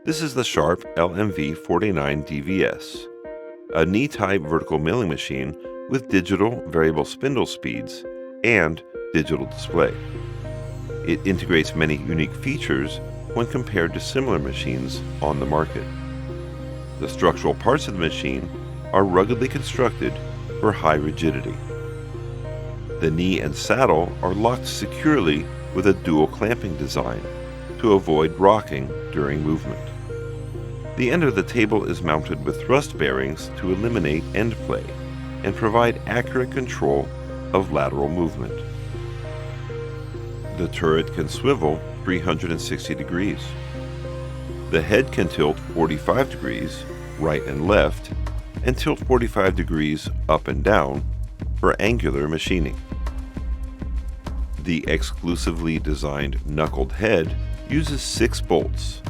This is the Sharp LMV-49-DVS, a knee-type vertical milling machine with digital variable spindle speeds and digital display. It integrates many unique features when compared to similar machines on the market. The structural parts of the machine are ruggedly constructed for high rigidity. The knee and saddle are locked securely with a dual clamping design to avoid rocking during movement. The end of the table is mounted with thrust bearings to eliminate end play and provide accurate control of lateral movement. The turret can swivel 360 degrees. The head can tilt 45 degrees right and left and tilt 45 degrees up and down for angular machining. The exclusively designed knuckled head uses 6 bolts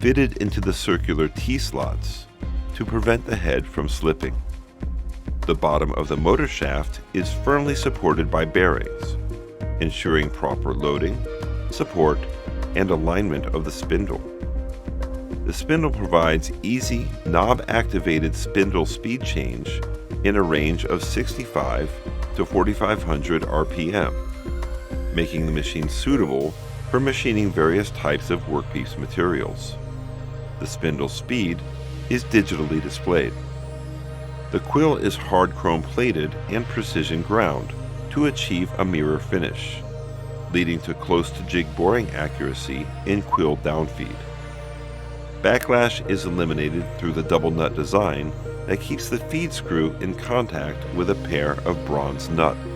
fitted into the circular T-slots to prevent the head from slipping. The bottom of the motor shaft is firmly supported by bearings, ensuring proper loading, support, and alignment of the spindle. The spindle provides easy, knob-activated spindle speed change in a range of 65 to 4,500 RPM, making the machine suitable for machining various types of workpiece materials. The spindle speed is digitally displayed. The quill is hard chrome plated and precision ground to achieve a mirror finish, leading to close to jig boring accuracy in quill downfeed. Backlash is eliminated through the double nut design that keeps the feed screw in contact with a pair of bronze nuts.